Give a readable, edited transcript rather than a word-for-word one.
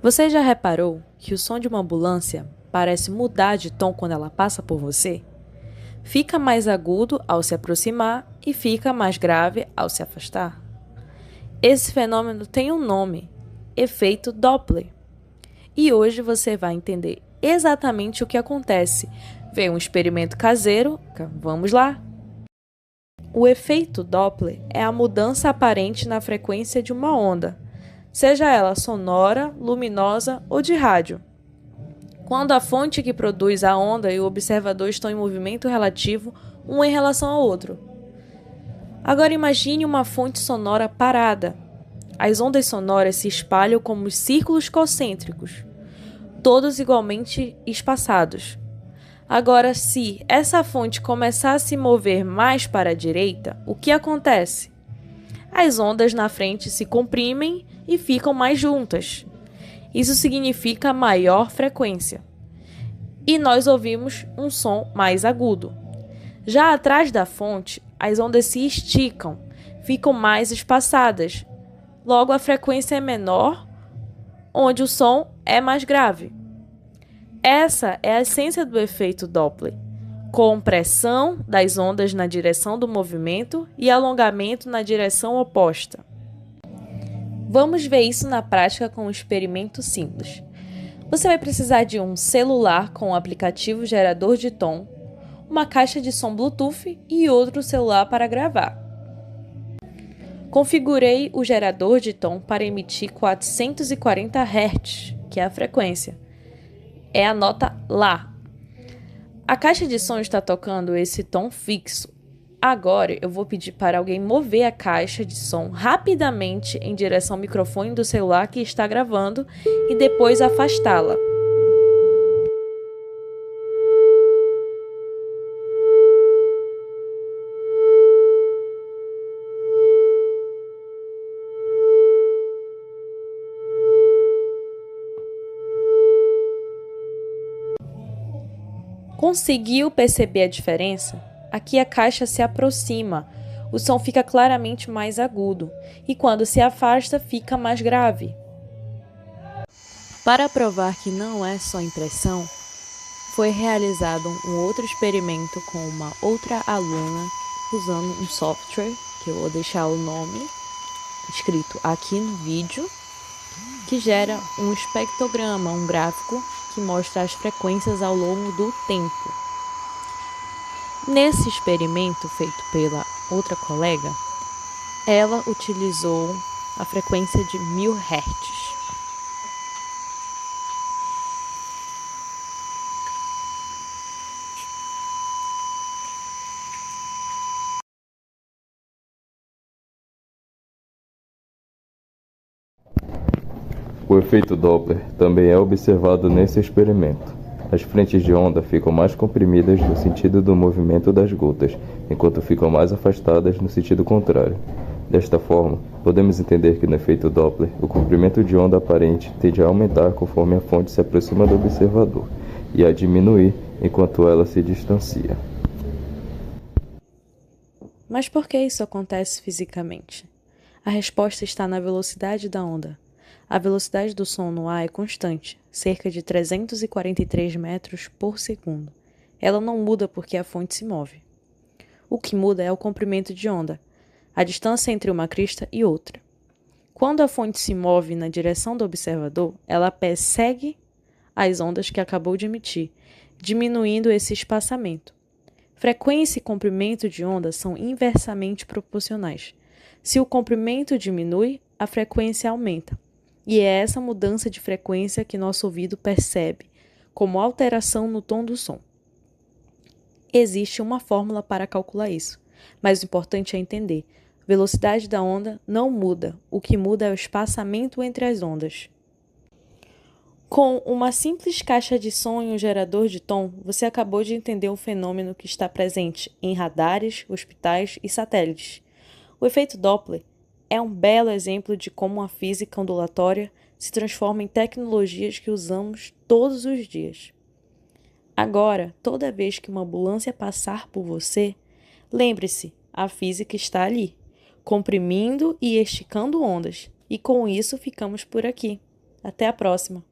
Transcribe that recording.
Você já reparou que o som de uma ambulância parece mudar de tom quando ela passa por você? Fica mais agudo ao se aproximar e fica mais grave ao se afastar. Esse fenômeno tem um nome: efeito Doppler. E hoje você vai entender exatamente o que acontece. Vem um experimento caseiro, vamos lá! O efeito Doppler é a mudança aparente na frequência de uma onda, seja ela sonora, luminosa ou de rádio. Quando a fonte que produz a onda e o observador estão em movimento relativo, um em relação ao outro. Agora imagine uma fonte sonora parada. As ondas sonoras se espalham como círculos concêntricos, todos igualmente espaçados. Agora, se essa fonte começar a se mover mais para a direita, o que acontece? As ondas na frente se comprimem e ficam mais juntas. Isso significa maior frequência. E nós ouvimos um som mais agudo. Já atrás da fonte, as ondas se esticam, ficam mais espaçadas. Logo, a frequência é menor, onde o som é mais grave. Essa é a essência do efeito Doppler: compressão das ondas na direção do movimento e alongamento na direção oposta. Vamos ver isso na prática com um experimento simples. Você vai precisar de um celular com um aplicativo gerador de tom, uma caixa de som Bluetooth e outro celular para gravar. Configurei o gerador de tom para emitir 440 Hz, que é a frequência. É a nota Lá. A caixa de som está tocando esse tom fixo. Agora eu vou pedir para alguém mover a caixa de som rapidamente em direção ao microfone do celular que está gravando e depois afastá-la. Conseguiu perceber a diferença? Aqui a caixa se aproxima, o som fica claramente mais agudo, e quando se afasta, fica mais grave. Para provar que não é só impressão, foi realizado um outro experimento com uma outra aluna usando um software, que eu vou deixar o nome escrito aqui no vídeo, que gera um espectrograma, um gráfico que mostra as frequências ao longo do tempo. Nesse experimento feito pela outra colega, ela utilizou a frequência de 1000 Hz. O efeito Doppler também é observado nesse experimento. As frentes de onda ficam mais comprimidas no sentido do movimento das gotas, enquanto ficam mais afastadas no sentido contrário. Desta forma, podemos entender que no efeito Doppler, o comprimento de onda aparente tende a aumentar conforme a fonte se aproxima do observador e a diminuir enquanto ela se distancia. Mas por que isso acontece fisicamente? A resposta está na velocidade da onda. A velocidade do som no ar é constante, cerca de 343 metros por segundo. Ela não muda porque a fonte se move. O que muda é o comprimento de onda, a distância entre uma crista e outra. Quando a fonte se move na direção do observador, ela persegue as ondas que acabou de emitir, diminuindo esse espaçamento. Frequência e comprimento de onda são inversamente proporcionais. Se o comprimento diminui, a frequência aumenta. E é essa mudança de frequência que nosso ouvido percebe como alteração no tom do som. Existe uma fórmula para calcular isso, mas o importante é entender: a velocidade da onda não muda, o que muda é o espaçamento entre as ondas. Com uma simples caixa de som e um gerador de tom, você acabou de entender um fenômeno que está presente em radares, hospitais e satélites. O efeito Doppler é um belo exemplo de como a física ondulatória se transforma em tecnologias que usamos todos os dias. Agora, toda vez que uma ambulância passar por você, lembre-se, a física está ali, comprimindo e esticando ondas, e com isso ficamos por aqui. Até a próxima!